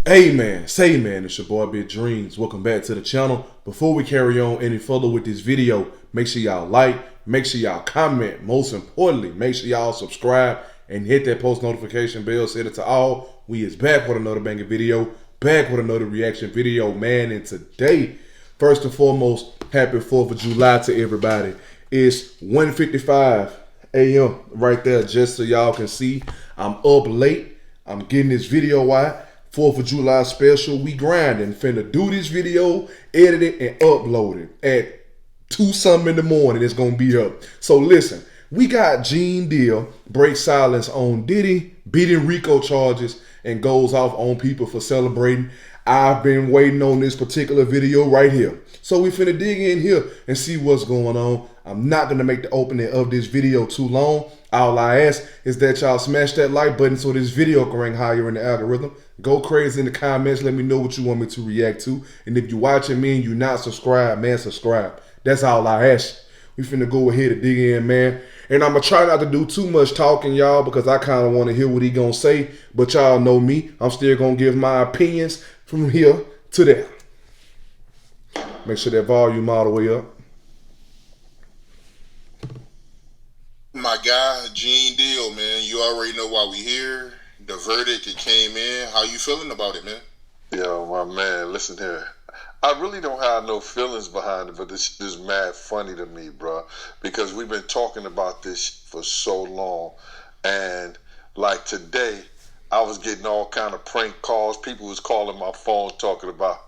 Hey man, say man, it's your boy Big Dreams. Welcome back to the channel. Before we carry on any further with this video, make sure y'all like, make sure y'all comment. Most importantly, make sure y'all subscribe and hit that post notification bell. Set it to all. We is back with another banger video, back with another reaction video, man. And today, first and foremost, happy 4th of July to everybody. It's 1:55 a.m. right there, just so y'all can see. I'm up late. I'm getting this video out. 4th of July special. We grinding. Finna do this video, edit it, and upload it. At 2 something in the morning, it's gonna be up. So listen, we got Gene Deal breaks silence on Diddy, beating RICO charges, and goes off on people for celebrating. I've been waiting on this particular video right here. So we finna dig in here and see what's going on. I'm not gonna make the opening of this video too long. All I ask is that y'all smash that like button so this video can rank higher in the algorithm. Go crazy in the comments. Let me know what you want me to react to. And if you're watching me and you're not subscribed, man, subscribe. That's all I ask. We finna go ahead and dig in, man. And I'm gonna try not to do too much talking, y'all, because I kind of want to hear what he gonna say. But y'all know me. I'm still gonna give my opinions from here to there. Make sure that volume all the way up. My guy, Gene Deal, man, you already know why we here. The verdict, it came in. How you feeling about it, man? Yo, my man, listen here. I really don't have no feelings behind it, but this is mad funny to me, bro. Because we've been talking about this for so long. And like today, I was getting all kind of prank calls. People was calling my phone talking about,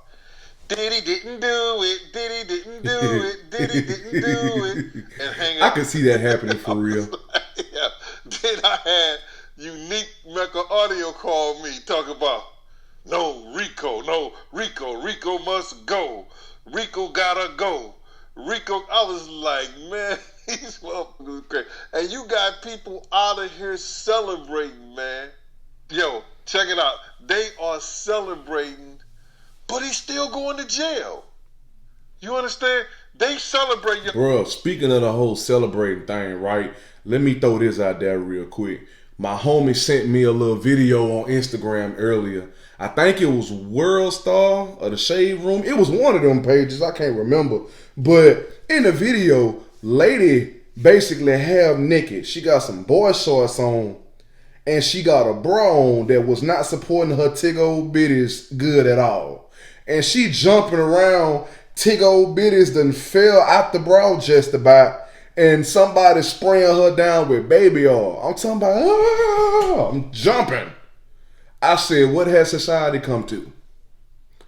Diddy didn't do it, Diddy didn't do it, Diddy didn't do it. And hang up. I can see that happening for real. Like, yeah. Then I had Unique Mecca Audio call me, talk about, no Rico must go. Rico gotta go. Rico, I was like, man, these motherfuckers crazy. And you got people out of here celebrating, man. Yo, check it out. They are celebrating, but he's still going to jail. You understand? They celebrate. Bro, speaking of the whole celebrating thing, right? Let me throw this out there real quick. My homie sent me a little video on Instagram earlier. I think it was World Star or the Shade Room. It was one of them pages. I can't remember. But in the video, lady basically half naked. She got some boy shorts on. And she got a bra on that was not supporting her tig old bitties good at all. And she jumping around. Tig old bitties done fell out the bra just about. And somebody spraying her down with baby oil. I'm talking about, I'm jumping. I said, what has society come to?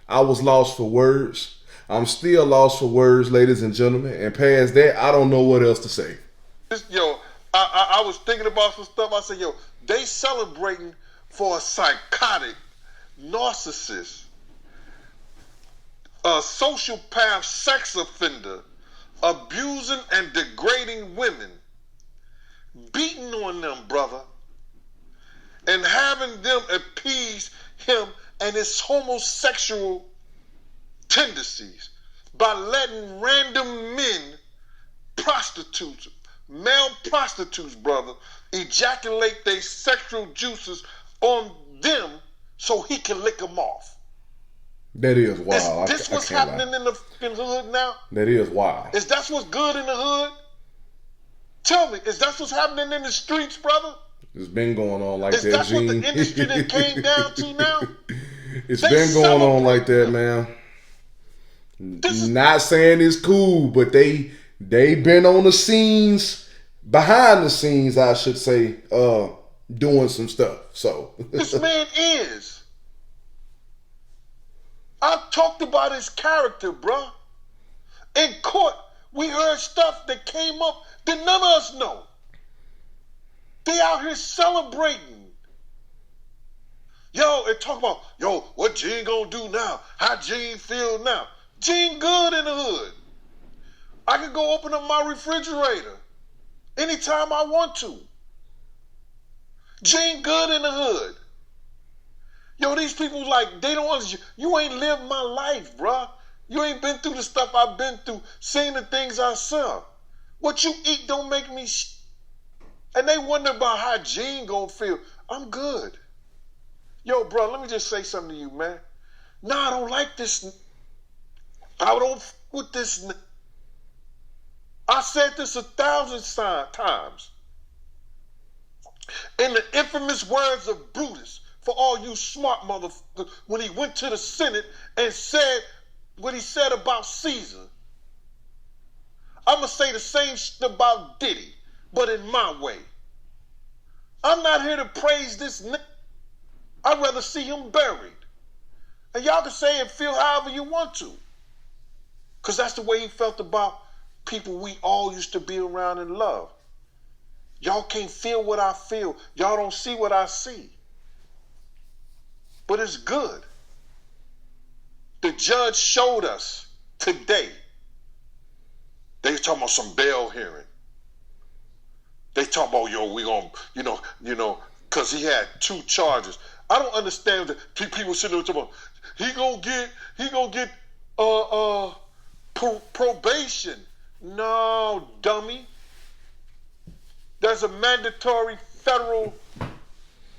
I was lost for words. I'm still lost for words, ladies and gentlemen. And past that, I don't know what else to say. Yo, I was thinking about some stuff. I said, yo, they celebrating for a psychotic, narcissist, a sociopath sex offender, abusing and degrading women, beating on them, brother, and having them appease him and his homosexual tendencies by letting random men, prostitutes, male prostitutes, brother, ejaculate their sexual juices on them so he can lick them off. That is wild. Is this what's happening in the hood now? That is wild. Is that what's good in the hood? Tell me, is that what's happening in the streets, brother? It's been going on like that, Gene. Is that what the industry that came down to now? It's been going on like that, man. Not saying it's cool, but they been on the scenes, behind the scenes, I should say, doing some stuff. So this man is. I talked about his character, bro. In court, we heard stuff that came up that none of us know. They out here celebrating. Yo, and talk about, yo, what Gene gonna do now? How Gene feel now? Gene good in the hood. I can go open up my refrigerator anytime I want to. Gene good in the hood. Yo, these people, like, they don't understand. You ain't lived my life, bruh. You ain't been through the stuff I've been through, seen the things I saw. What you eat don't make me And they wonder about how Gene gonna feel. I'm good. Yo, bro, let me just say something to you, man. No, I don't like this. I don't f with this. I said this 1,000 times. In the infamous words of Brutus, for all you smart motherfuckers, when he went to the Senate and said what he said about Caesar, I'm going to say the same shit about Diddy, but in my way. I'm not here to praise this nigga. I'd rather see him buried. And y'all can say and feel however you want to. Because that's the way he felt about people we all used to be around and love. Y'all can't feel what I feel. Y'all don't see what I see. But it's good. The judge showed us today. They talking about some bail hearing. They talking about, yo, we gonna, because he had 2 charges. I don't understand that people sitting there talking about, he gonna get probation. No, dummy. There's a mandatory federal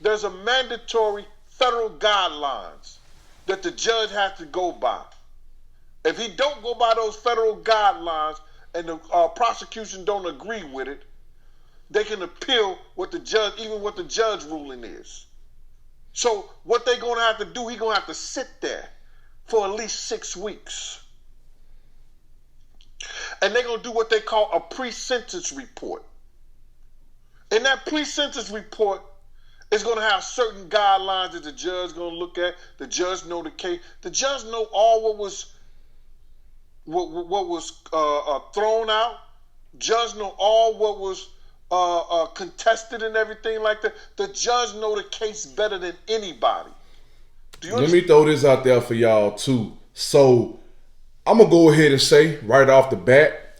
guidelines that the judge has to go by. If he don't go by those federal guidelines and the prosecution don't agree with it, they can appeal what the judge ruling is. So what they're going to have to do, he's going to have to sit there for at least 6 weeks. And they're going to do what they call a pre-sentence report. And that pre-sentence report is going to have certain guidelines that the judge is going to look at. The judge know the case. The judge know all what was thrown out. Judge know all what was contested and everything like that. The judge know the case better than anybody. Let me throw this out there for y'all too. So I'm gonna go ahead and say right off the bat,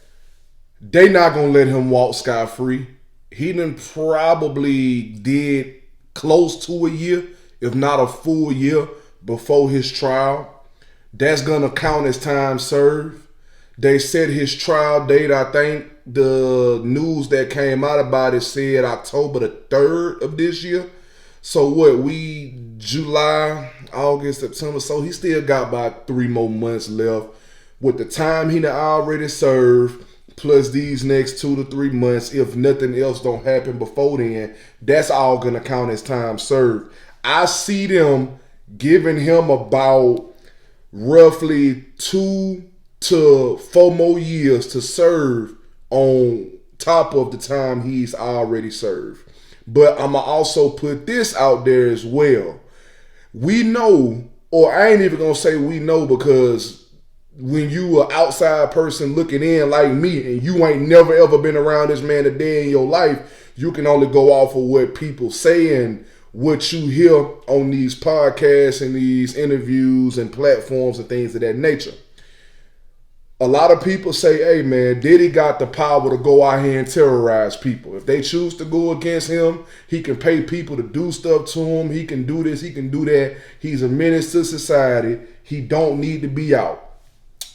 they not gonna let him walk scot-free. He done probably did close to a year, if not a full year, before his trial. That's gonna count as time served. They set his trial date, I think the news that came out about it said October the 3rd of this year. So July, August, September. So he still got about 3 more months left. With the time he done already served, plus these next 2 to 3 months, if nothing else don't happen before then, that's all gonna count as time served. I see them giving him about roughly 2 to 4 more years to serve on top of the time he's already served. But I'm going to also put this out there as well. We know, or I ain't even going to say we know, because when you an outside person looking in like me and you ain't never ever been around this man a day in your life, you can only go off of what people say and what you hear on these podcasts and these interviews and platforms and things of that nature. A lot of people say, hey man, Diddy got the power to go out here and terrorize people. If they choose to go against him, he can pay people to do stuff to him. He can do this, he can do that. He's a menace to society. He don't need to be out.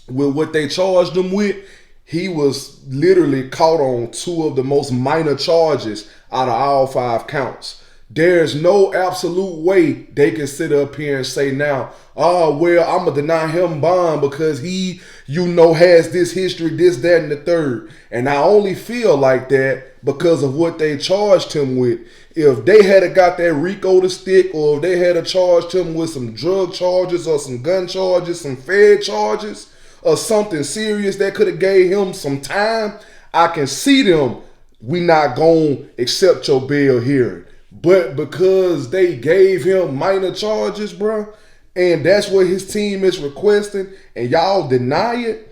With what they charged him with, he was literally caught on 2 of the most minor charges out of all 5 counts. There's no absolute way they can sit up here and say now, oh, well, I'm going to deny him bond because he, has this history, this, that, and the third. And I only feel like that because of what they charged him with. If they had got that RICO to stick, or if they had charged him with some drug charges or some gun charges, some Fed charges, or something serious that could have gave him some time, I can see them, we not going to accept your bail hearing. But because they gave him minor charges, bro, and that's what his team is requesting, and y'all deny it,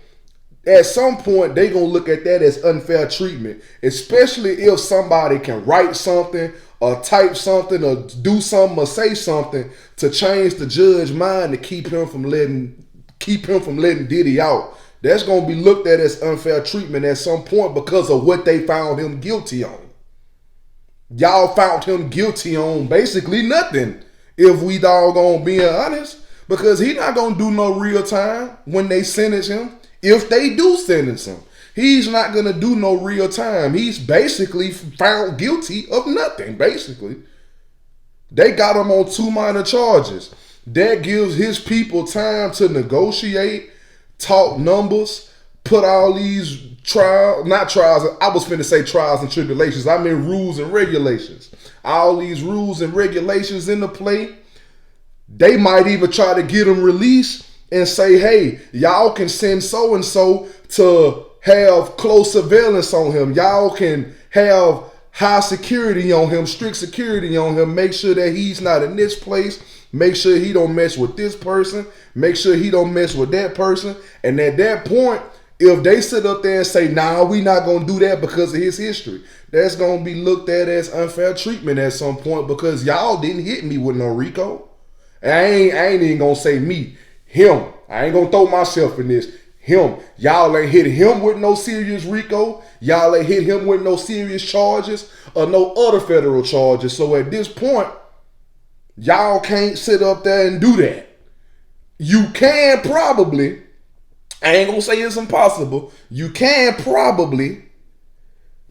at some point they gonna look at that as unfair treatment, especially if somebody can write something or type something or do something or say something to change the judge's mind to keep him from letting Diddy out. That's gonna be looked at as unfair treatment at some point because of what they found him guilty on. Y'all found him guilty on basically nothing, if we doggone being honest, because he not gonna do no real time when they sentence him. If they do sentence him, he's not gonna do no real time. He's basically found guilty of nothing, basically. They got him on 2 minor charges. That gives his people time to negotiate, talk numbers, put all these not trials, I was finna say trials and tribulations. I mean rules and regulations. All these rules and regulations into play. They might even try to get him released and say, hey, y'all can send so-and-so to have close surveillance on him. Y'all can have high security on him, strict security on him. Make sure that he's not in this place. Make sure he don't mess with this person. Make sure he don't mess with that person. And at that point, if they sit up there and say, nah, we not going to do that because of his history, that's going to be looked at as unfair treatment at some point because y'all didn't hit me with no RICO. I ain't even going to say me. Him. I ain't going to throw myself in this. Him. Y'all ain't hit him with no serious RICO. Y'all ain't hit him with no serious charges or no other federal charges. So at this point, y'all can't sit up there and do that. You can probably, I ain't gonna say it's impossible. You can probably,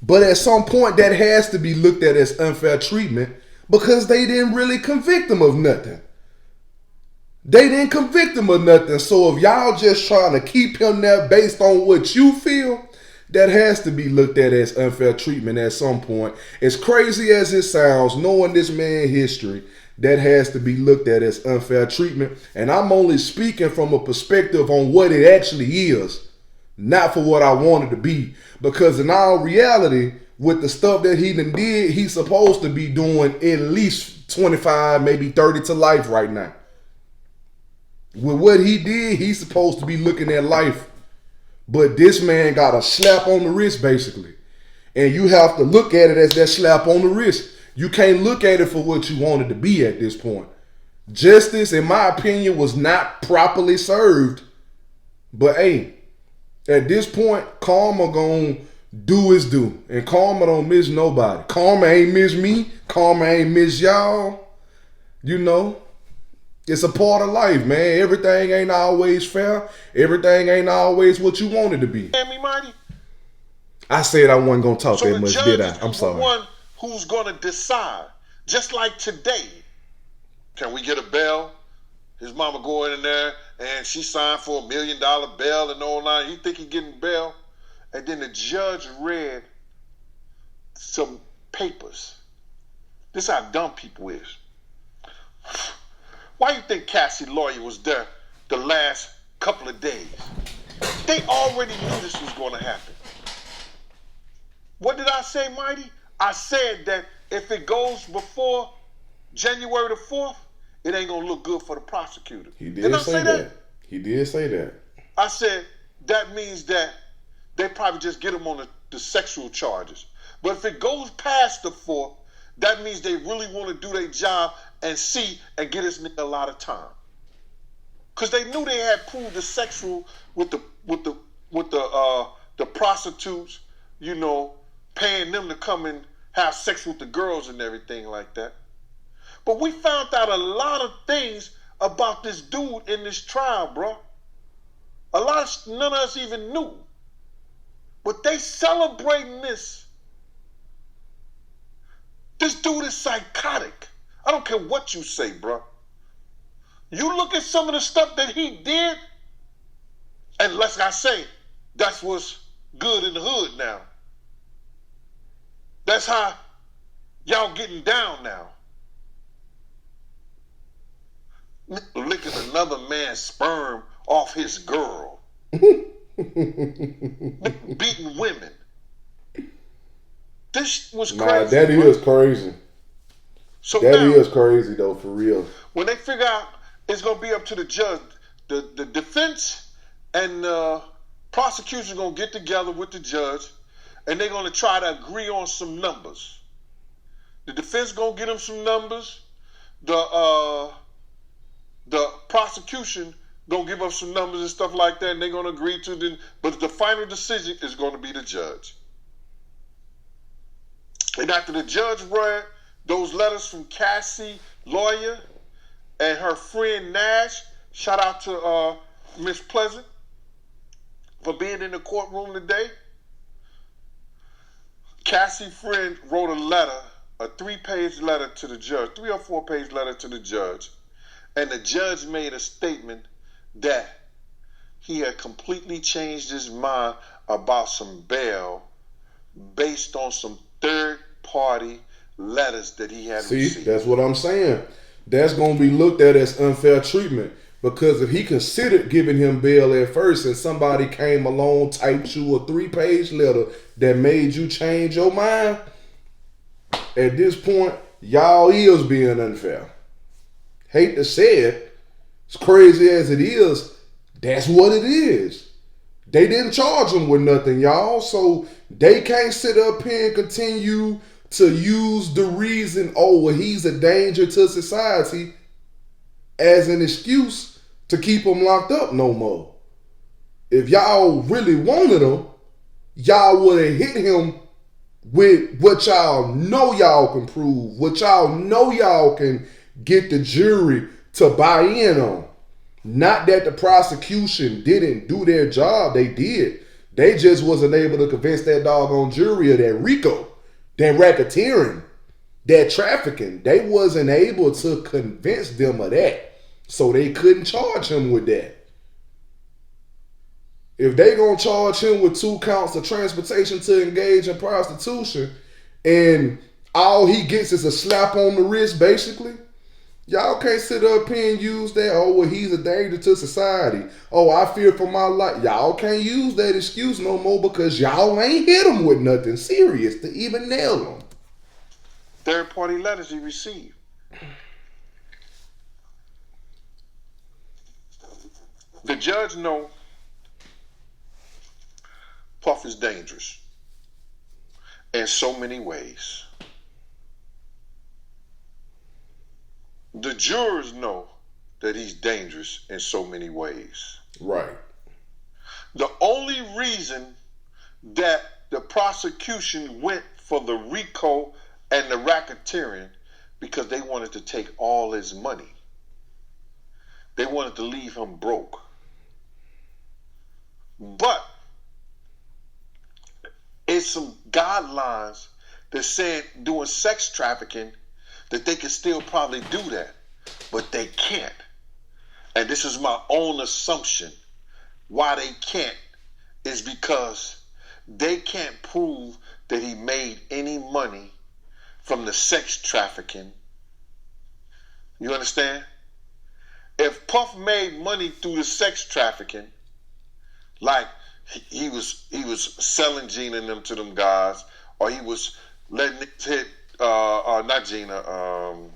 but at some point that has to be looked at as unfair treatment because they didn't really convict him of nothing. They didn't convict him of nothing. So if y'all just trying to keep him there based on what you feel, that has to be looked at as unfair treatment at some point. As crazy as it sounds, knowing this man's history, that has to be looked at as unfair treatment. And I'm only speaking from a perspective on what it actually is, not for what I wanted to be. Because in all reality, with the stuff that he done did, he's supposed to be doing at least 25, maybe 30 to life right now. With what he did, he's supposed to be looking at life. But this man got a slap on the wrist, basically. And you have to look at it as that slap on the wrist. You can't look at it for what you wanted to be at this point. Justice, in my opinion, was not properly served. But hey, at this point, karma gonna do its due. And karma don't miss nobody. Karma ain't miss me. Karma ain't miss y'all. You know, it's a part of life, man. Everything ain't always fair. Everything ain't always what you want it to be. Hear me, Marty? I said I wasn't gonna talk So that much, did I? I'm sorry. The one who's gonna decide. Just like today, can we get a bail? His mama going in there and she signed for $1 million bail and all that. You think he getting bail? And then the judge read some papers. This is how dumb people is. Why you think Cassie lawyer was there the last couple of days? They already knew this was going to happen. What did I say, Mighty? I said that if it goes before January the 4th, it ain't going to look good for the prosecutor. He did say that. He did say that. I said that means that they probably just get him on the sexual charges. But if it goes past the 4th, that means they really want to do their job and see and get this nigga a lot of time. Because they knew they had proved the sexual with the prostitutes, you know, paying them to come and have sex with the girls and everything like that. But we found out a lot of things about this dude in this trial, bro. None of us even knew. But they celebrating this. This dude is psychotic. I don't care what you say, bro. You look at some of the stuff that he did, and like I say, that's what's good in the hood now. That's how y'all getting down now. Licking another man's sperm off his girl. Beating women. This was crazy. Nah, that is crazy. So that now, is crazy though, for real. When they figure out it's gonna be up to the judge, the defense and prosecution gonna get together with the judge, and they're gonna try to agree on some numbers. The defense gonna get them some numbers. The prosecution gonna give up some numbers and stuff like that, and they're gonna agree to them. But the final decision is gonna be the judge. And after the judge read those letters from Cassie, lawyer, and her friend Nash, shout out to Miss Pleasant for being in the courtroom today. Cassie friend wrote a letter a 3-page letter to the judge, 3 or 4-page letter to the judge, and the judge made a statement that he had completely changed his mind about some bail based on some third-party letters that he had received. See, that's what I'm saying. That's going to be looked at as unfair treatment, because if he considered giving him bail at first and somebody came along, typed you a 3-page letter that made you change your mind, at this point, y'all is being unfair. Hate to say it, as crazy as it is, that's what it is. They didn't charge him with nothing, y'all, so they can't sit up here and continue to use the reason, oh, well, he's a danger to society, as an excuse to keep him locked up no more. If y'all really wanted him, y'all would have hit him with what y'all know y'all can prove, what y'all know y'all can get the jury to buy in on. Not that the prosecution didn't do their job, they did. They just wasn't able to convince that doggone jury of that RICO, that racketeering, that trafficking. They wasn't able to convince them of that, so they couldn't charge him with that. If they gonna charge him with 2 counts of transportation to engage in prostitution, and all he gets is a slap on the wrist, basically, y'all can't sit up here and use that, oh, well, he's a danger to society. Oh, I fear for my life. Y'all can't use that excuse no more, because y'all ain't hit him with nothing serious to even nail him. Third-party letters he received. The judge know Puff is dangerous in so many ways. The jurors know that he's dangerous in so many ways. Right. The only reason that the prosecution went for the RICO and the racketeering, because they wanted to take all his money. They wanted to leave him broke. But it's some guidelines that said doing sex trafficking that they can still probably do that, but they can't. And this is my own assumption. Why they can't is because they can't prove that he made any money from the sex trafficking. You understand? If Puff made money through the sex trafficking, like he was selling Gina and them to them guys, or he was letting it hit not Gina,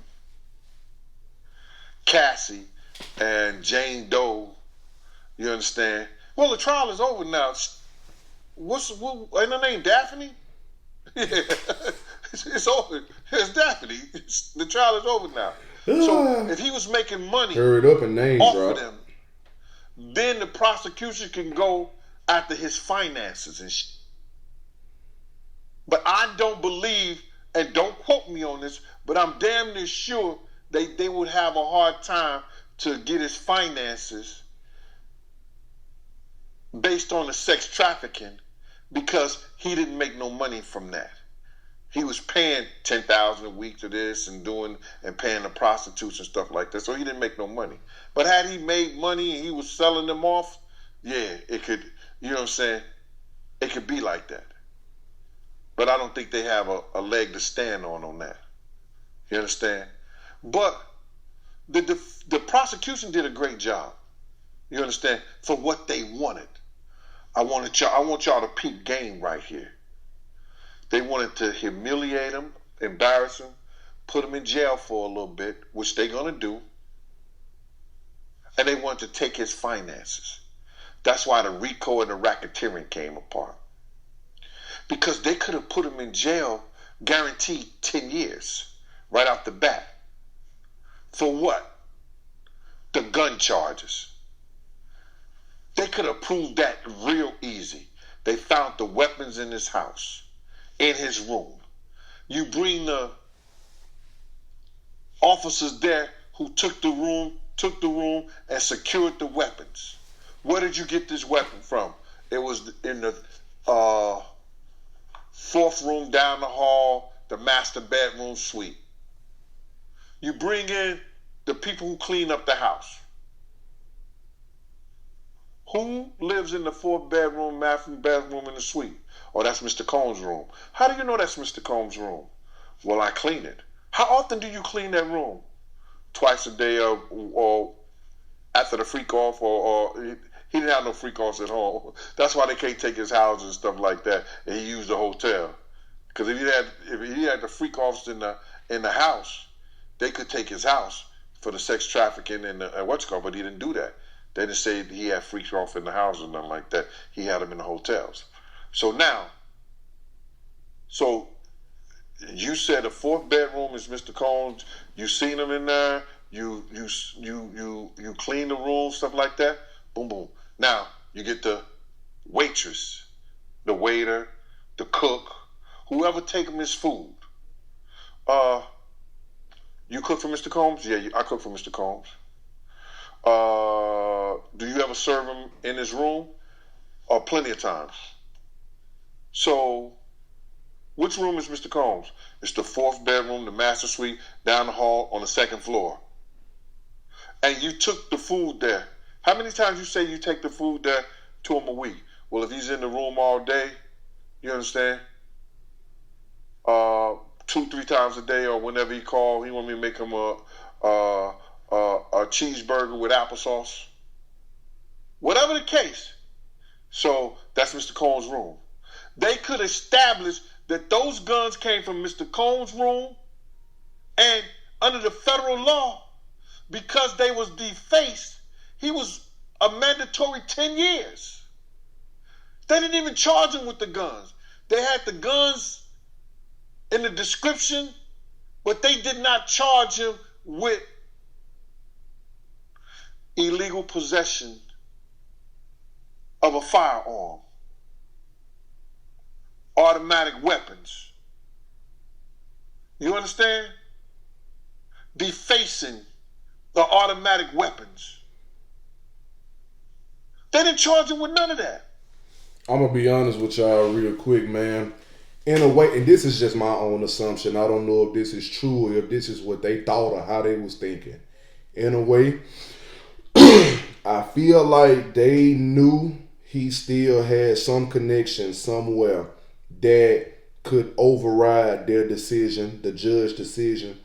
Cassie and Jane Doe. You understand? Well, the trial is over now. Ain't her name Daphne? Yeah, it's over. It's Daphne. The trial is over now. So if he was making money, heard up and name off drop of them, then the prosecution can go after his finances and shit. But I don't believe, and don't quote me on this, but I'm damn near sure they would have a hard time to get his finances based on the sex trafficking, because he didn't make no money from that. He was paying $10,000 a week to this and paying the prostitutes and stuff like that, so he didn't make no money. But had he made money and he was selling them off, yeah, it could, you know what I'm saying? It could be like that. But I don't think they have a leg to stand on that. You understand? But the prosecution did a great job. You understand? For what they wanted. I want y'all to peep game right here. They wanted to humiliate him, embarrass him, put him in jail for a little bit, which they're going to do. And they wanted to take his finances. That's why the RICO and the racketeering came apart. Because they could have put him in jail, guaranteed 10 years, right off the bat. For what? The gun charges. They could have proved that real easy. They found the weapons in his house, in his room. You bring the officers there who took the room and secured the weapons. Where did you get this weapon from? It was in the 4th room down the hall the master bedroom suite. You bring in the people who clean up the house. Who lives in the 4th bedroom, bathroom in the suite? Oh, that's Mr. Combs' room. How do you know that's Mr. Combs' room? Well, I clean it. How often do you clean that room? Twice a day or after the freak off, or he didn't have no freak offs at home. That's why they can't take his house and stuff like that, and he used the hotel. Because if he had the freak offs in the house, they could take his house for the sex trafficking and but he didn't do that. They didn't say he had freak off in the house or nothing like that. He had them in the hotels. So you said the 4th bedroom is Mr. Combs. You seen him in there. You clean the room, stuff like that. Boom, boom. Now you get the waitress, the waiter, the cook, whoever take him his food. You cook for Mr. Combs? Yeah, I cook for Mr. Combs. Do you ever serve him in his room? Plenty of times. So, which room is Mr. Combs? It's the 4th bedroom, the master suite, down the hall on the 2nd floor. And you took the food there. How many times you say you take the food there to him a week? Well, if he's in the room all day, you understand? 2-3 times a day, or whenever he calls, he want me to make him a cheeseburger with applesauce. Whatever the case. So that's Mr. Combs' room. They could establish that those guns came from Mr. Combs' room, and under the federal law, because they was defaced, he was a mandatory 10 years. They didn't even charge him with the guns. They had the guns in the description, but they did not charge him with illegal possession of a firearm, automatic weapons. You understand? Defacing the automatic weapons. They didn't charge him with none of that. I'm going to be honest with y'all real quick, man. In a way, and this is just my own assumption. I don't know if this is true or if this is what they thought or how they was thinking. In a way, I feel like they knew he still had some connection somewhere that could override their decision, the judge's decision,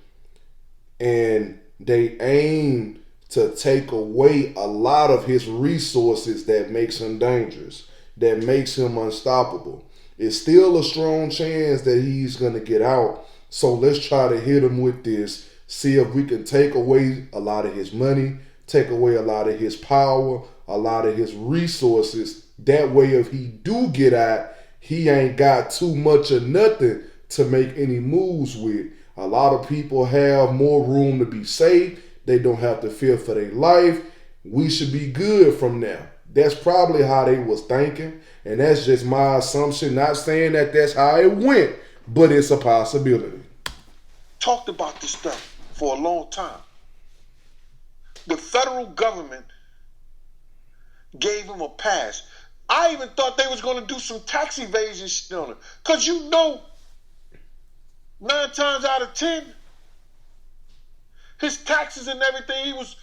and they aimed to take away a lot of his resources that makes him dangerous, that makes him unstoppable. It's still a strong chance that he's going to get out, so let's try to hit him with this, see if we can take away a lot of his money, take away a lot of his power, a lot of his resources. That way, if he do get out, he ain't got too much of nothing to make any moves with. A lot of people have more room to be safe. They don't have to fear for their life. We should be good from now. That's probably how they was thinking, and that's just my assumption. Not saying that that's how it went, but it's a possibility. Talked about this stuff for a long time. The federal government gave him a pass. I even thought they was going to do some tax evasion shit on him. Because 9 times out of 10, his taxes and everything, he was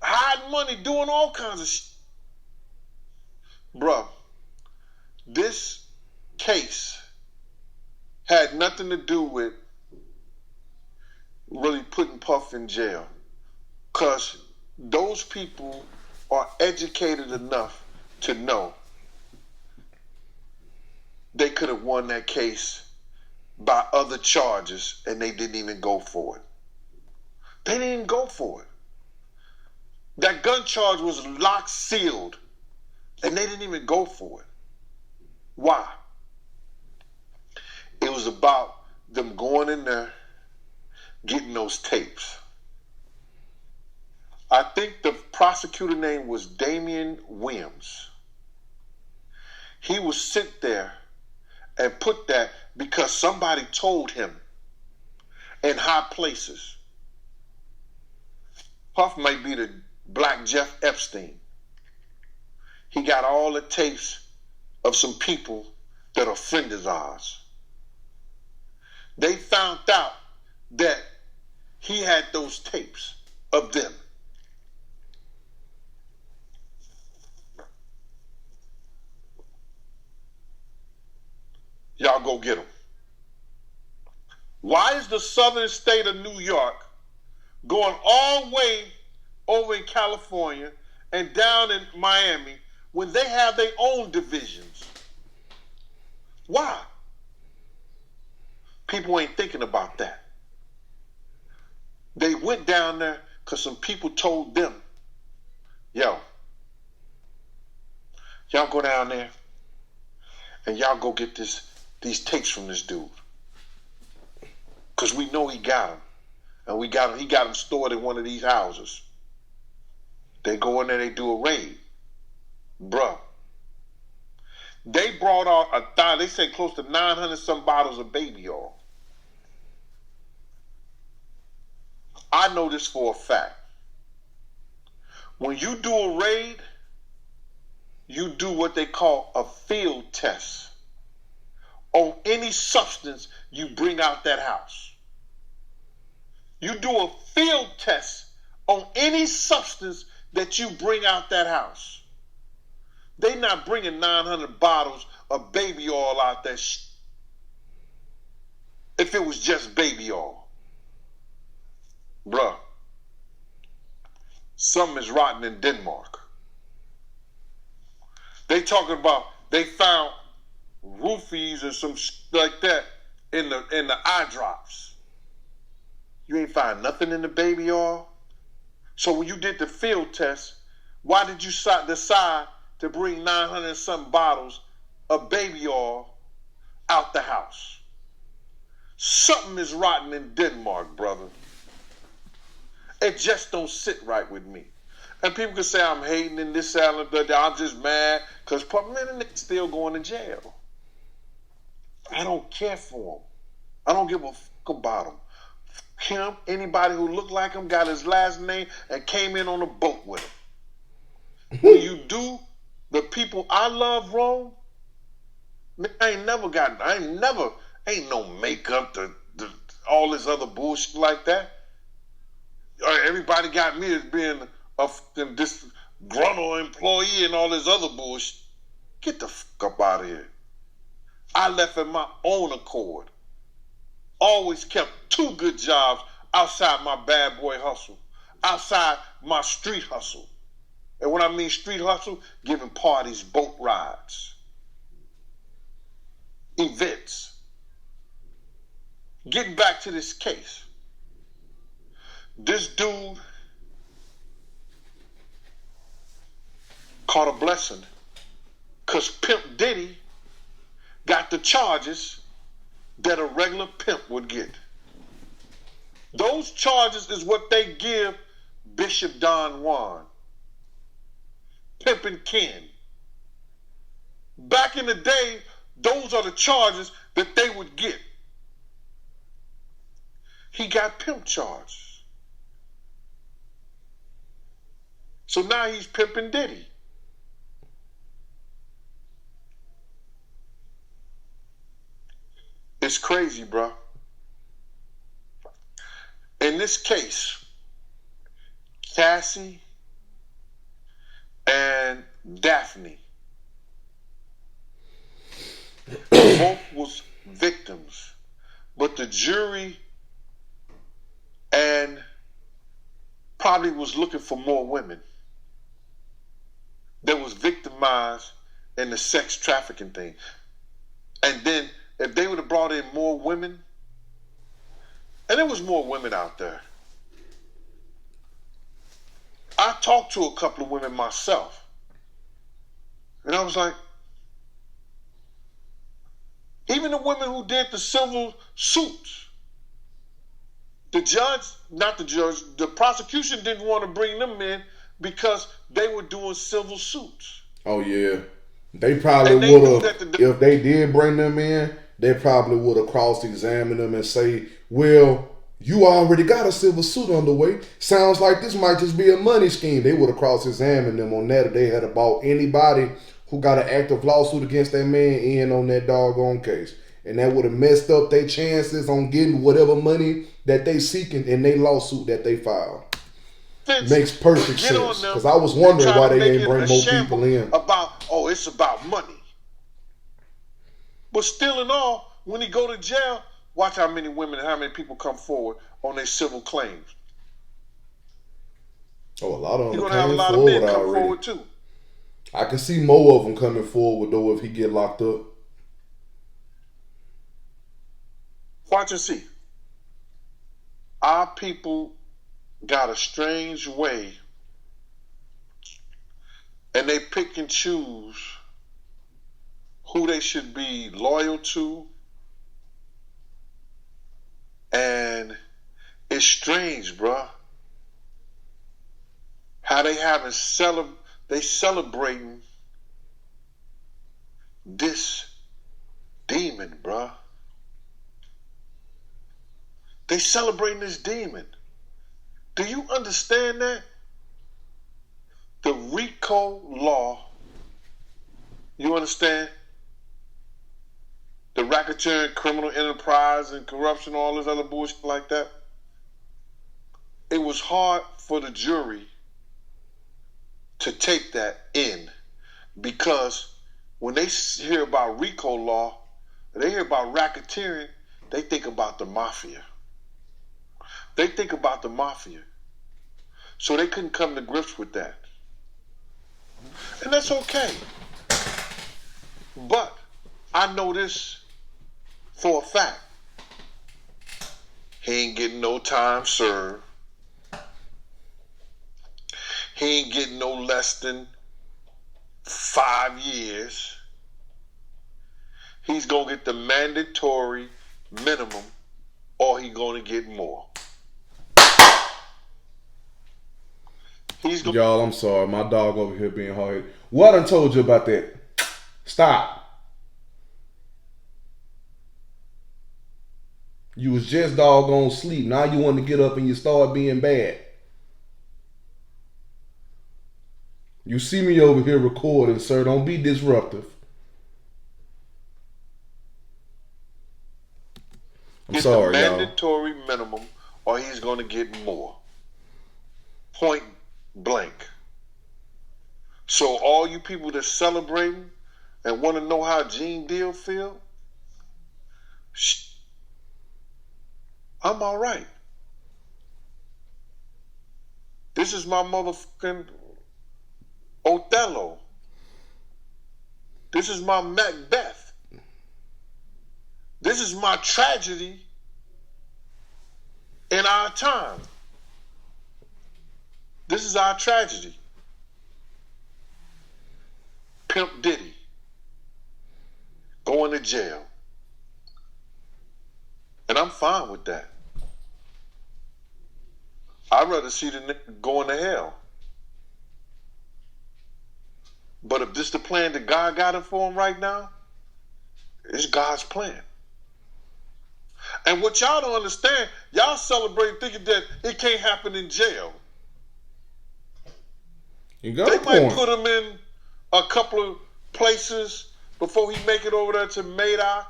hiding money, doing all kinds of shit. Bruh, this case had nothing to do with really putting Puff in jail. Because those people are educated enough to know they could have won that case by other charges, and they didn't even go for it. They didn't even go for it. That gun charge was locked, sealed, and they didn't even go for it. Why? It was about them going in there, getting those tapes. I think the prosecutor name was Damian Williams. He was sent there and put that because somebody told him in high places. Puff might be the Black Jeff Epstein. He got all the tapes of some people that are friends of ours. They found out that he had those tapes of them. Y'all go get them. Why is the southern state of New York going all the way over in California and down in Miami when they have their own divisions? Why? People ain't thinking about that. They went down there because some people told them, yo, y'all go down there and y'all go get these tapes from this dude. Because we know he got them. And he got them stored in one of these houses. They go in there, they do a raid. Bruh. They brought out they said close to 900 some bottles of baby oil. I know this for a fact. When you do a raid, you do what they call a field test on any substance you bring out that house. You do a field test on any substance that you bring out that house. They not bringing 900 bottles of baby oil out there if it was just baby oil. Bruh, something is rotten in Denmark. They talking about they found roofies and some like that in the eye drops. You ain't find nothing in the baby oil. So when you did the field test, why did you decide to bring 900 and something bottles of baby oil out the house? Something is rotten in Denmark, brother. It just don't sit right with me. And people can say I'm hating in this salad, but I'm just mad because man, the nigga's still going to jail. I don't care for him. I don't give a fuck about him. Him, anybody who looked like him, got his last name and came in on a boat with him. When you do the people I love wrong, ain't no makeup, all this other bullshit like that. Everybody got me as being a disgruntled employee and all this other bullshit. Get the fuck up out of here. I left at my own accord. Always kept 2 good jobs outside my bad boy hustle, outside my street hustle. And when I mean street hustle, giving parties, boat rides, events. Getting back to this case. This dude caught a blessing because Pimp Diddy got the charges that a regular pimp would get. Those charges is what they give Bishop Don Juan, Pimpin' Ken. Back in the day, those are the charges that they would get. He got pimp charges. So now he's pimping Diddy. It's crazy, bro. In this case, Cassie and Daphne both was victims, but the jury and probably was looking for more women that was victimized in the sex trafficking thing. And then if they would have brought in more women, and there was more women out there. I talked to a couple of women myself. And I was like, even the women who did the civil suits, the prosecution didn't want to bring them in because they were doing civil suits. Oh, yeah. They probably would have, if they did bring them in, they probably would have cross-examined them and say, well, you already got a civil suit underway. Sounds like this might just be a money scheme. They would have cross-examined them on that if they had bought anybody who got an active lawsuit against that man in on that doggone case. And that would have messed up their chances on getting whatever money that they seeking in their lawsuit that they filed. Makes perfect sense. Because I was wondering why they didn't bring more people in. It's about money. But still in all, when he go to jail, watch how many women and how many people come forward on their civil claims. Oh, a lot of them You're gonna have a lot came of men forward come already. forward too. I can see more of them coming forward though if he get locked up. Watch and see. Our people got a strange way, and they pick and choose who they should be loyal to, and it's strange, bruh. How they celebrating this demon, bruh. They celebrating this demon. Do you understand that? The RICO law, you understand? The racketeering, criminal enterprise, and corruption, all this other bullshit like that. It was hard for the jury to take that in, because when they hear about RICO law, they hear about racketeering, they think about the mafia. They think about the mafia. So they couldn't come to grips with that. And that's okay. But I know this for a fact. He ain't getting no time served. He ain't getting no less than 5 years. He's going to get the mandatory minimum, or he's going to get more. Y'all, I'm sorry. My dog over here being hard. What I done told you about that? Stop. You was just doggone sleep. Now you want to get up and you start being bad. You see me over here recording, sir. Don't be disruptive. I'm sorry, the y'all. mandatory minimum, or he's going to get more. Point blank. So all you people that's celebrating and want to know how Gene Deal feel, I'm all right. This is my motherfucking Othello. This is my Macbeth. This is my tragedy in our time. This is our tragedy. Pimp Diddy going to jail. And I'm fine with that. I'd rather see the nigga going to hell. But if this the plan that God got it for him right now, it's God's plan. And what y'all don't understand, y'all celebrate thinking that it can't happen in jail. You got they a might point. put him in a couple of places before he make it over there to Madoc,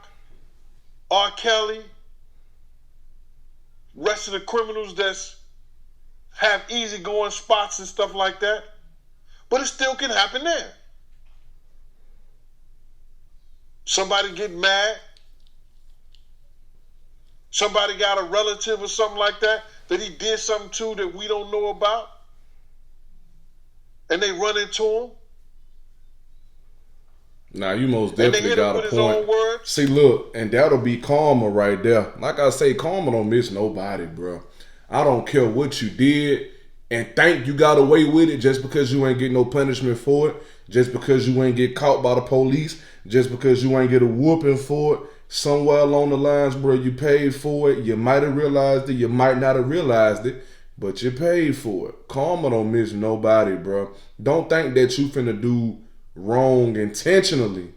R. Kelly, rest of the criminals that's have easygoing spots and stuff like that. But it still can happen there. Somebody get mad. Somebody got a relative or something like that he did something to that we don't know about. And they run into him. Nah, you most definitely got a his own point. words. See, look, and that'll be karma right there. Like I say, karma don't miss nobody, bro. I don't care what you did and think you got away with it just because you ain't get no punishment for it, just because you ain't get caught by the police, just because you ain't get a whooping for it. Somewhere along the lines, bro, you paid for it. You might have realized it. You might not have realized it, but you paid for it. Karma don't miss nobody, bro. Don't think that you finna do wrong intentionally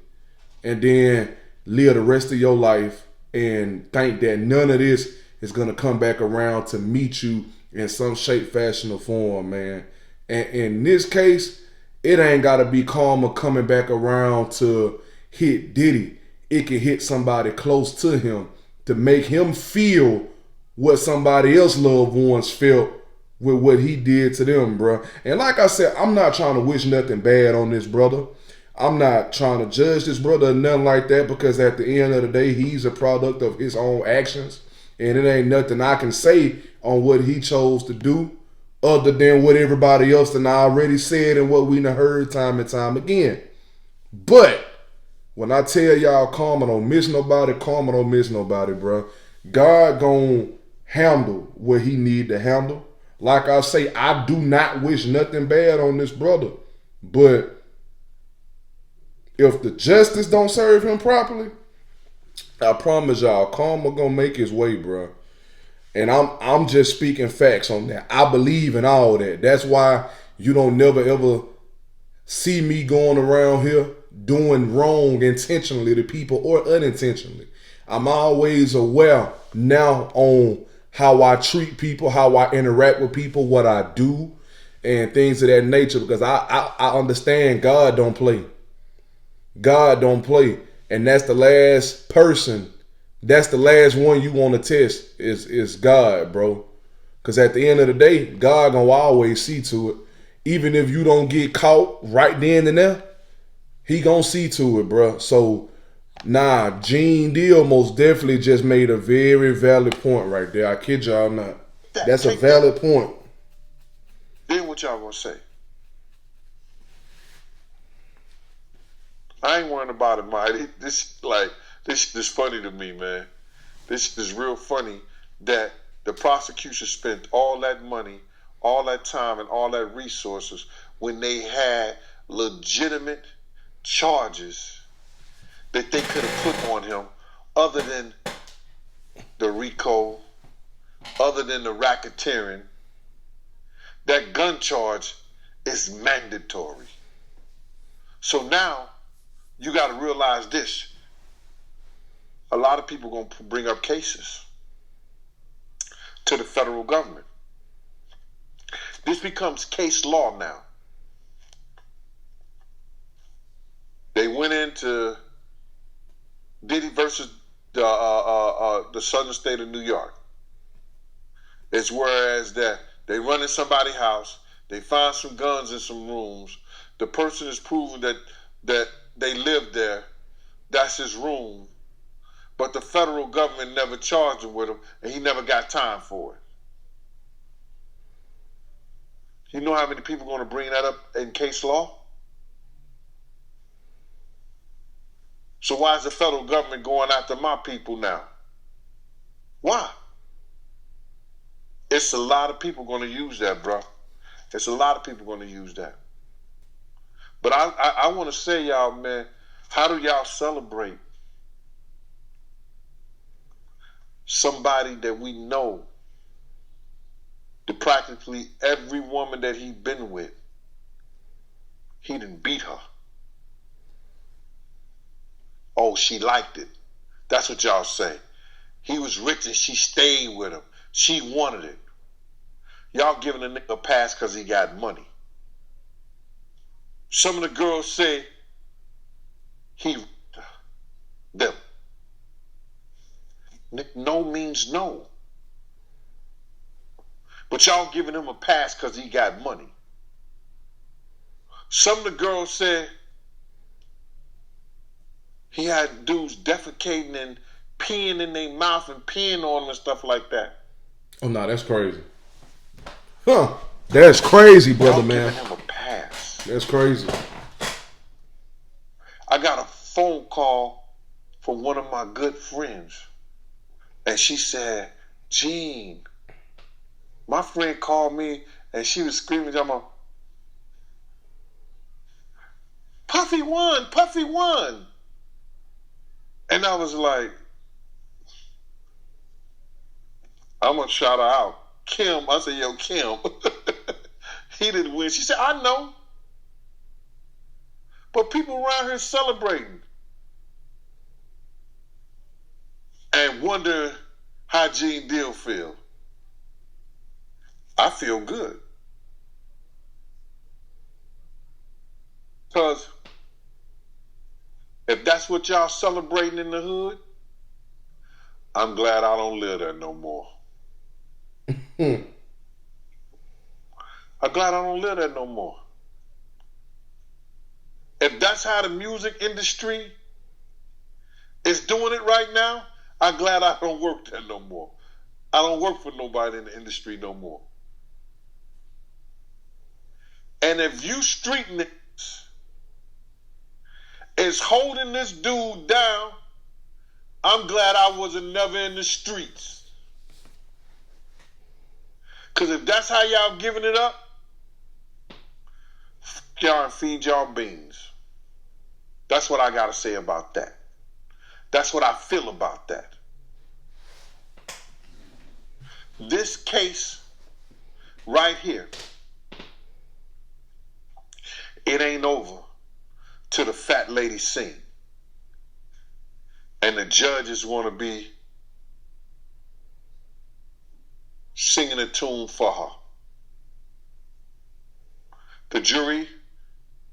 and then live the rest of your life and think that none of this is gonna come back around to meet you in some shape, fashion, or form, man. And in this case, it ain't gotta be karma coming back around to hit Diddy. it can hit somebody close to him to make him feel what somebody else loved ones felt with what he did to them, bro. And like I said, I'm not trying to wish nothing bad on this brother. I'm not trying to judge this brother or nothing like that, because at the end of the day, he's a product of his own actions. And it ain't nothing I can say on what he chose to do other than what everybody else done already said and what we done heard time and time again. But when I tell y'all karma don't miss nobody, karma don't miss nobody, bro. God gonna handle what he need to handle. Like I say, I do not wish nothing bad on this brother. But if the justice don't serve him properly, I promise y'all, karma gonna make his way, bro. And I'm just speaking facts on that. I believe in all that. That's why you don't never ever see me going around here doing wrong intentionally to people or unintentionally. I'm always aware now on how I treat people, how I interact with people, what I do, and things of that nature, because I understand God don't play. God don't play. And that's the last person, that's the last one you want to test is God, bro. Because at the end of the day, God gonna always see to it. Even if you don't get caught right then and there, he gonna see to it, bro. So, nah, Gene Deal most definitely just made a very valid point right there. I kid y'all not. That's a valid point. Then what y'all gonna say? I ain't worrying about it, Mighty. This is funny to me, man. This is real funny that the prosecution spent all that money, all that time, and all that resources when they had legitimate charges that they could have put on him, other than the RICO, other than the racketeering. That gun charge is mandatory. So now you got to realize this. A lot of people going to bring up cases to the federal government. This becomes case law now. They went into Diddy versus the southern state of New York. It's whereas that they run in somebody's house, they find some guns in some rooms. The person is proven that they lived there. That's his room. But the federal government never charged him with them, and he never got time for it. You know how many people are going to bring that up in case law? So why is the federal government going after my people now? Why? It's a lot of people going to use that, bro. It's a lot of people going to use that. But I want to say, y'all, man, how do y'all celebrate somebody that we know, that practically every woman that he been with, he didn't beat her? Oh, she liked it. That's what y'all say. He was rich and she stayed with him. She wanted it. Y'all giving a nigga a pass because he got money. Some of the girls say he them. No means no. But y'all giving him a pass because he got money. Some of the girls said he had dudes defecating and peeing in their mouth and peeing on them and stuff like that. Oh, no, that's crazy. Huh. That's crazy, brother, y'all man. Giving him a pass. That's crazy. I got a phone call from one of my good friends. And she said, Gene, my friend called me and she was screaming, Puffy won, Puffy won. And I was like, I'm going to shout her out. Kim, I said, yo, Kim, he didn't win. She said, I know. But people around here celebrating and wonder how Gene Deal feel. I feel good. Because if that's that's what y'all celebrating in the hood, I'm glad I don't live there no more. I'm glad I don't live there no more. If that's how the music industry is doing it right now, I'm glad I don't work there no more. I don't work for nobody in the industry no more. And if you street niggas is holding this dude down, I'm glad I wasn't never in the streets. Because if that's how y'all giving it up, y'all and feed y'all beans. That's what I got to say about that. That's what I feel about that. This case right here, it ain't over till the fat lady sing. And the judges want to be singing a tune for her. The jury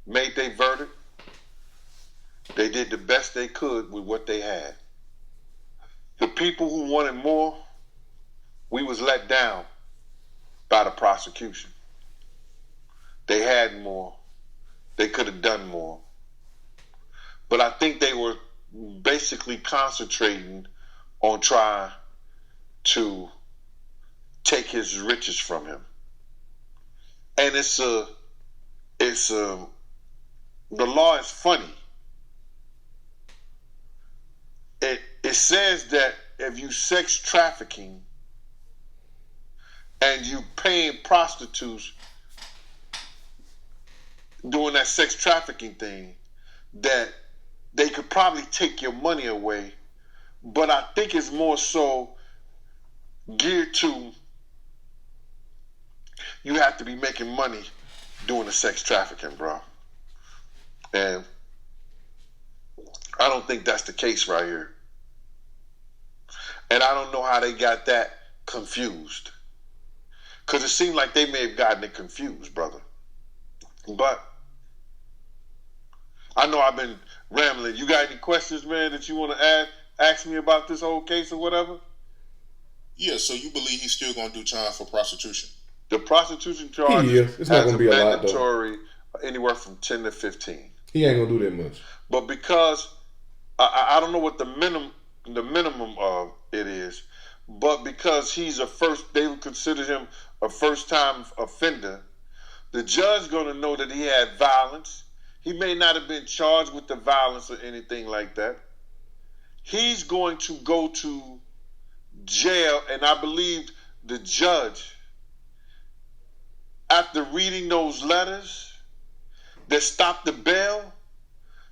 made their verdict. They did the best they could with what they had. The people who wanted more, we was let down by the prosecution. They had more. They could have done more. But I think they were basically concentrating on trying to take his riches from him. And the law is funny. It says that if you sex trafficking and you paying prostitutes doing that sex trafficking thing, that they could probably take your money away. But I think it's more so geared to you have to be making money doing the sex trafficking, bro. And I don't think that's the case right here. And I don't know how they got that confused. Because it seemed like they may have gotten it confused, brother. But I know I've been rambling. You got any questions, man, that you want to ask me about this whole case or whatever? Yeah, so you believe he's still going to do time for prostitution? The prostitution charge It's not has gonna a be a lot, though. mandatory anywhere from 10 to 15. He ain't gonna do that much. But because I don't know what the minimum of it is, but because he's they would consider him a first-time offender, the judge going to know that he had violence. He may not have been charged with the violence or anything like that. He's going to go to jail, and I believe the judge, after reading those letters that stopped the bail,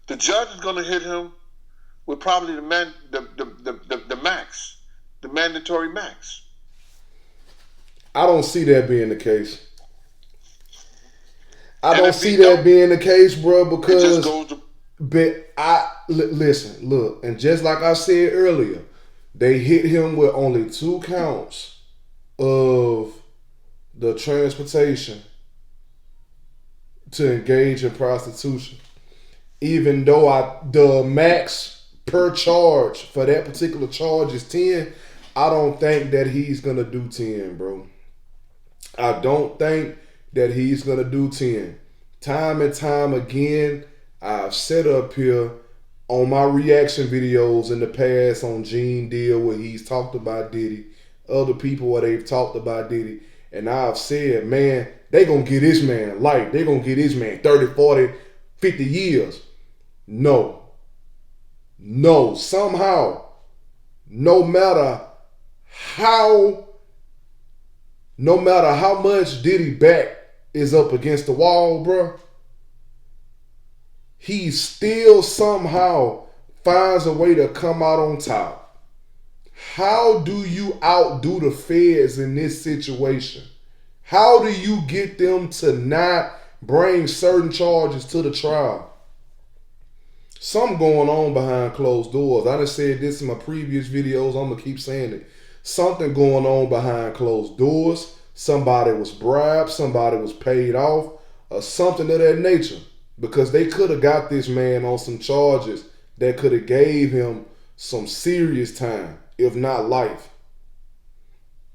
the judge is going to hit him with probably the max, the mandatory max. I don't see that being the case. I don't see that being the case, bro, because it just goes to, listen, look, and just like I said earlier, they hit him with only 2 counts of the transportation to engage in prostitution. Even though the max per charge for that particular charge is 10, I don't think that he's gonna do 10, bro. I don't think that he's gonna do 10. Time and time again, I've set up here on my reaction videos in the past on Gene Deal where he's talked about Diddy, other people where they've talked about Diddy, and I've said, man, they gonna get this man life. They gonna get this man 30, 40, 50 years. No, somehow, no matter how much Diddy back is up against the wall, bro, he still somehow finds a way to come out on top. How do you outdo the feds in this situation? How do you get them to not bring certain charges to the trial? Something going on behind closed doors. I done said this in my previous videos. I'm going to keep saying it. Something going on behind closed doors. Somebody was bribed. Somebody was paid off. Or something of that nature. Because they could have got this man on some charges that could have gave him some serious time, if not life.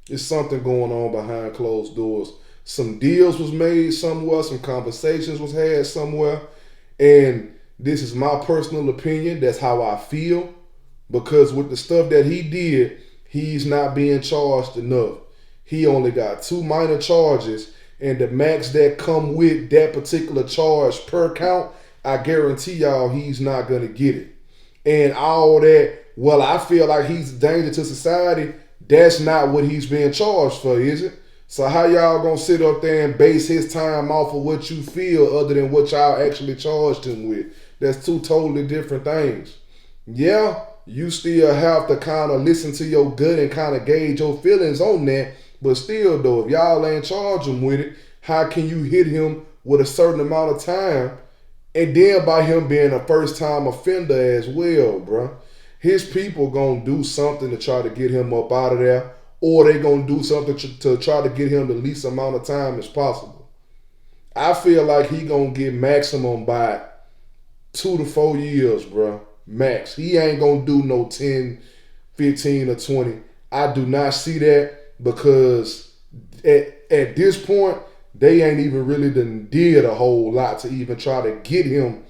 There's something going on behind closed doors. Some deals was made somewhere, some conversations was had somewhere, and this is my personal opinion. That's how I feel, because with the stuff that he did, he's not being charged enough. He only got 2 minor charges, and the max that come with that particular charge per count, I guarantee y'all he's not going to get it. And all that, well, I feel like he's a danger to society, that's not what he's being charged for, is it? So how y'all gonna sit up there and base his time off of what you feel other than what y'all actually charged him with? That's 2 totally different things. Yeah, you still have to kind of listen to your gut and kind of gauge your feelings on that. But still though, if y'all ain't charge him with it, how can you hit him with a certain amount of time? And then by him being a first time offender as well, bruh. His people gonna do something to try to get him up out of there, or they gonna do something to try to get him the least amount of time as possible. I feel like he gonna get maximum by 2 to 4 years, bro. Max. He ain't gonna do no 10, 15, or 20. I do not see that, because at this point, they ain't even really did a whole lot to even try to get him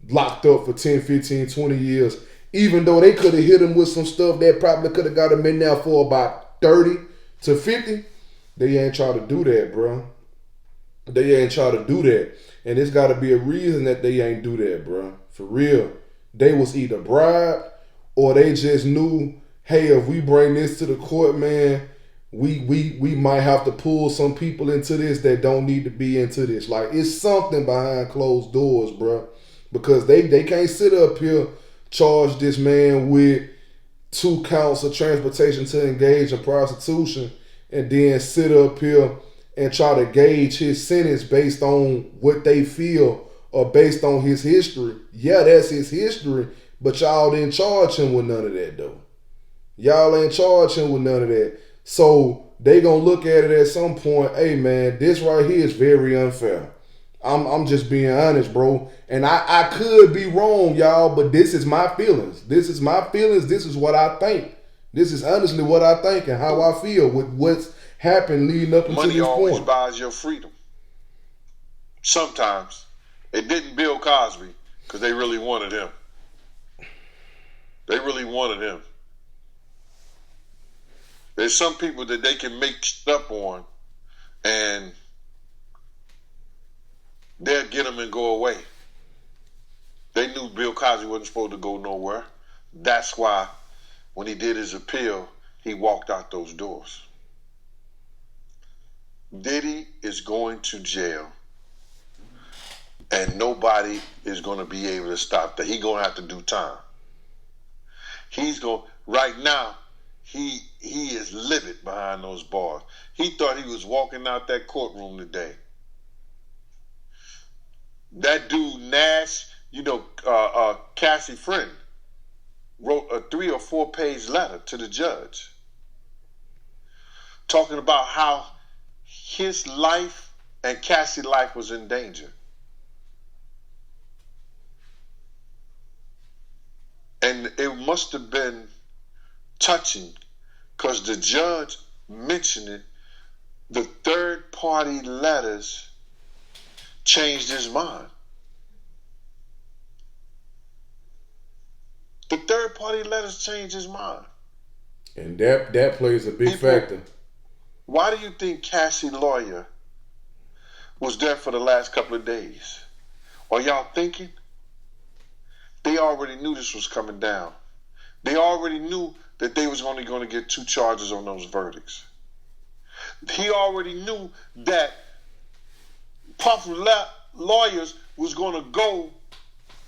locked up for 10, 15, 20 years. Even though they could have hit him with some stuff that probably could have got him in there for about 30 to 50, they ain't try to do that, bro. They ain't try to do that. And it's got to be a reason that they ain't do that, bro. For real. They was either bribed, or they just knew, hey, if we bring this to the court, man, we might have to pull some people into this that don't need to be into this. Like, it's something behind closed doors, bro. Because they can't sit up here, charge this man with 2 counts of transportation to engage in prostitution, and then sit up here and try to gauge his sentence based on what they feel or based on his history. Yeah, that's his history, but y'all didn't charge him with none of that, though. Y'all ain't charge him with none of that. So they gonna look at it at some point, hey man, this right here is very unfair. I'm just being honest, bro. And I could be wrong, y'all, but this is my feelings. This is my feelings. This is what I think. This is honestly what I think and how I feel with what's happened leading up until this point. Money always buys your freedom. Sometimes. It didn't Bill Cosby, because they really wanted him. They really wanted him. There's some people that they can make stuff on, and they'll get them and go away. They knew Bill Cosby wasn't supposed to go nowhere. That's why when he did his appeal, he walked out those doors. Diddy is going to jail, and nobody is going to be able to stop that. He's going to have to do time. Right now, he is livid behind those bars. He thought he was walking out that courtroom today. That dude Nash, Cassie Friend, wrote a 3 or 4 page letter to the judge talking about how his life and Cassie's life was in danger. And it must have been touching, because the judge mentioned it. The third-party letters changed his mind. The third-party letters changed his mind. And that plays a big factor. Why do you think Cassie's lawyer was there for the last couple of days? Are y'all thinking? They already knew this was coming down. They already knew that they was only going to get 2 charges on those verdicts. He already knew that Puff lawyers was going to go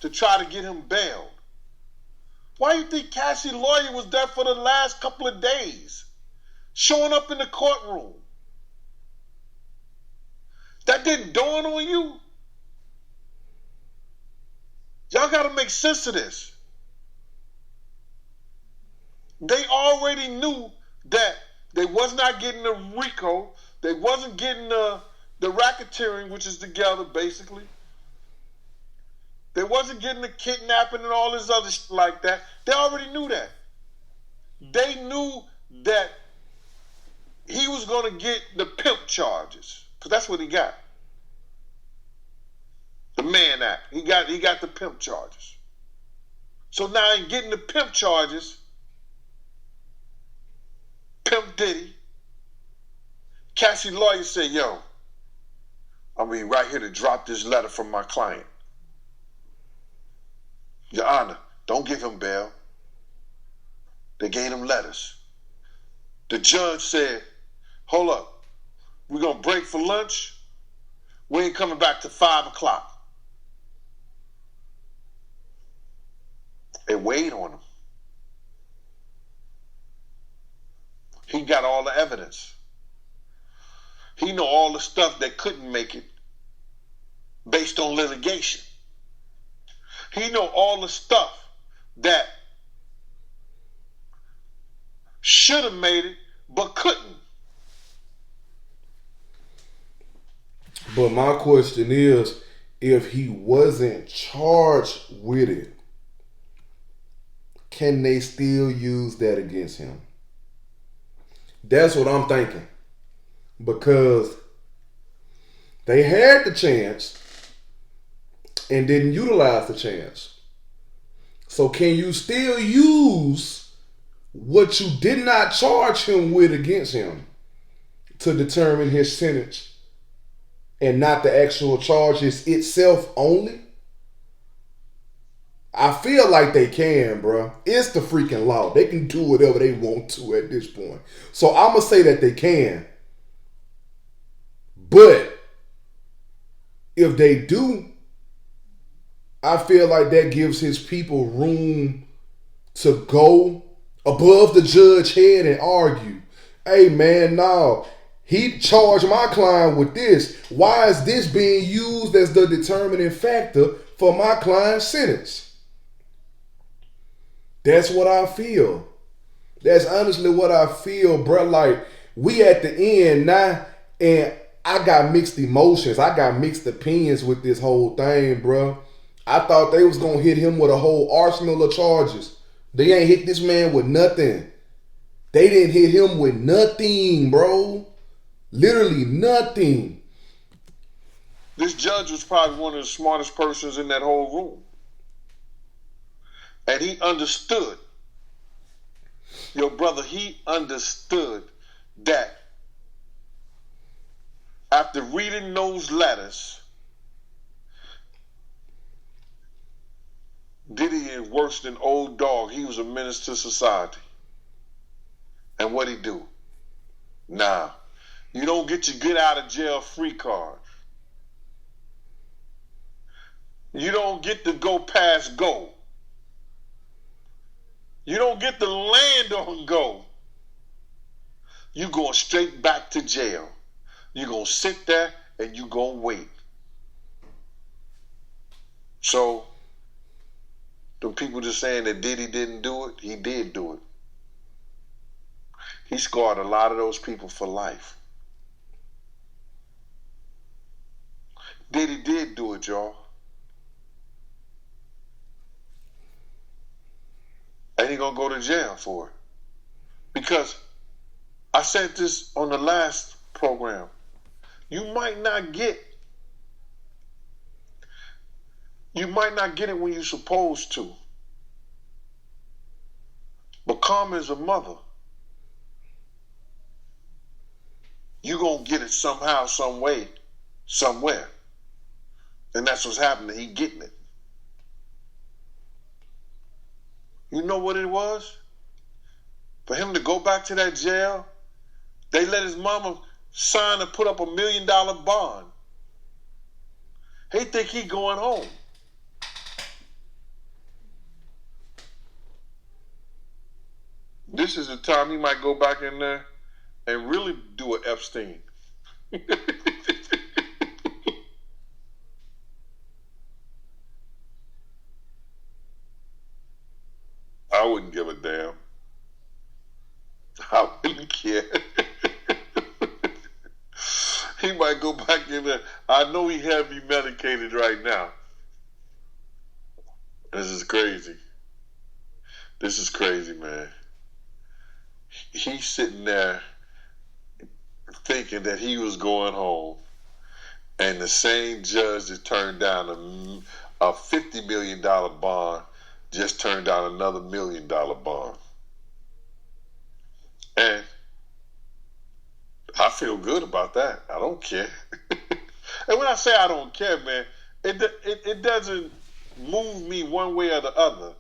to try to get him bailed. Why do you think Cassie's lawyer was there for the last couple of days, showing up in the courtroom? That didn't dawn on you? Y'all got to make sense of this. They already knew that they was not getting the RICO. They wasn't getting the racketeering, which is together, basically. They wasn't getting the kidnapping and all this other shit like that. They already knew that. They knew that he was going to get the pimp charges, because that's what he got. The Mann Act. He got the pimp charges. So now in getting the pimp charges, Pimp Diddy, Cassie lawyer said, yo, I mean, right here to drop this letter from my client. Your Honor, don't give him bail. They gave him letters. The judge said, hold up, we're going to break for lunch. We ain't coming back to 5 o'clock. It weighed on him. He got all the evidence. He know all the stuff that couldn't make it based on litigation. He know all the stuff that should have made it but couldn't. But my question is, if he wasn't charged with it, can they still use that against him? That's what I'm thinking. Because they had the chance and didn't utilize the chance. So can you still use what you did not charge him with against him to determine his sentence and not the actual charges itself only? I feel like they can, bro. It's the freaking law. They can do whatever they want to at this point. So I'm going to say that they can. But if they do, I feel like that gives his people room to go above the judge's head and argue. Hey, man, no. He charged my client with this. Why is this being used as the determining factor for my client's sentence? That's what I feel. That's honestly what I feel, bro. Like, we at the end now, and I got mixed emotions. I got mixed opinions with this whole thing, bro. I thought they was going to hit him with a whole arsenal of charges. They ain't hit this man with nothing. They didn't hit him with nothing, bro. Literally nothing. This judge was probably one of the smartest persons in that whole room. And he understood. Your brother, he understood that after reading those letters, Diddy is worse than old dog. He was a menace to society. And what'd he do? Nah. You don't get your get out of jail free card. You don't get to go past go. You don't get to land on go. You going straight back to jail. You going to sit there and you going to wait. So, the people just saying that Diddy didn't do it, he did do it. He scarred a lot of those people for life. Diddy did do it, y'all. And he gonna go to jail for it. Because I said this on the last program. You might not get it when you're supposed to. But karma is a mother. You're gonna get it somehow, some way, somewhere. And that's what's happening. He getting it. You know what it was? For him to go back to that jail, they let his mama sign and put up $1 million bond. He think he going home. This is the time he might go back in there and really do an Epstein. I wouldn't give a damn. I wouldn't care. He might go back in there. I know he heavy medicated right now. This is crazy. This is crazy, man. He's sitting there thinking that he was going home, and the same judge that turned down a $50 million bond just turned down another $1 million bond. And I feel good about that. I don't care. And when I say I don't care, man, it doesn't move me one way or the other.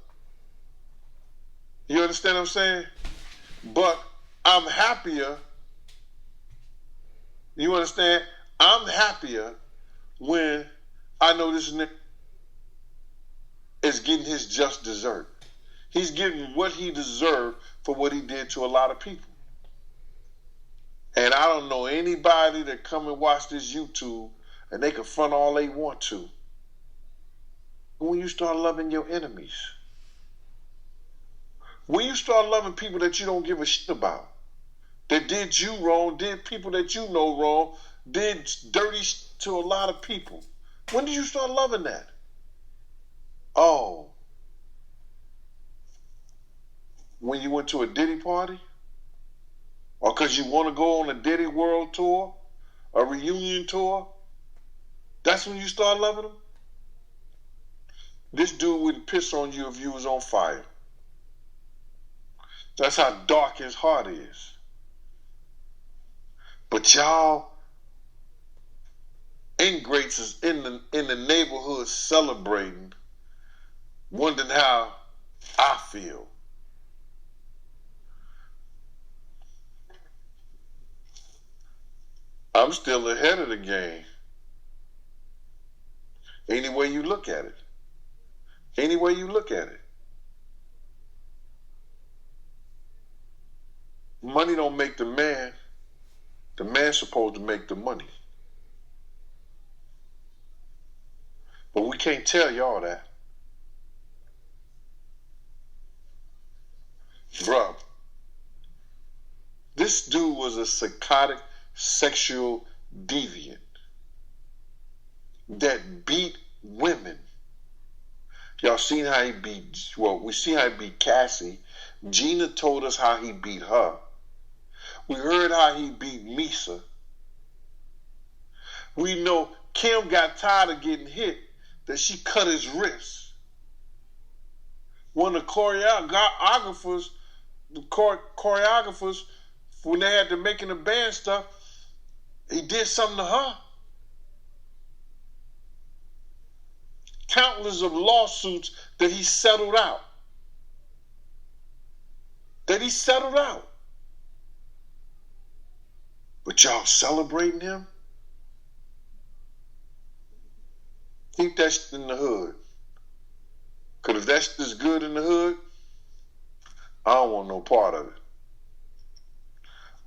You understand what I'm saying? But I'm happier. You understand? I'm happier when I know this nigga is getting his just dessert. He's getting what he deserved for what he did to a lot of people. And I don't know anybody that come and watch this YouTube and they can front all they want to. When you start loving your enemies, when you start loving people that you don't give a shit about, that did you wrong, did people that you know wrong, did dirty shit to a lot of people, when did you start loving that? Oh, when you went to a Diddy party? Or because you want to go on a Diddy world tour, a reunion tour? That's when you start loving him? This dude wouldn't piss on you if you was on fire. That's how dark his heart is. But y'all ingrates is in the neighborhood celebrating, wondering how I feel. I'm still ahead of the game. Any way you look at it. Any way you look at it. Money don't make the man. The man's supposed to make the money. But we can't tell y'all that. Bruh, this dude was a psychotic sexual deviant that beat women. Y'all seen how he beat, well, we see how he beat Cassie. Gina told us how he beat her. We heard how he beat Misa. We know Kim got tired of getting hit, that she cut his wrist. One of the choreographers, when they had to making the band stuff, he did something to her. Countless of lawsuits that he settled out. But y'all celebrating him? Keep that shit in the hood. Because if that shit is good in the hood, I don't want no part of it.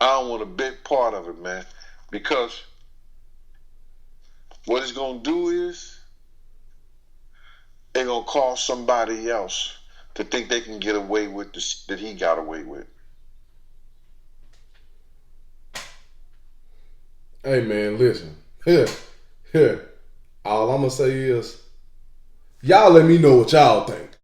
I don't want a big part of it, man. Because what it's going to do is they're going to cause somebody else to think they can get away with the shit that he got away with. Hey man, listen. All I'm gonna say is, y'all let me know what y'all think.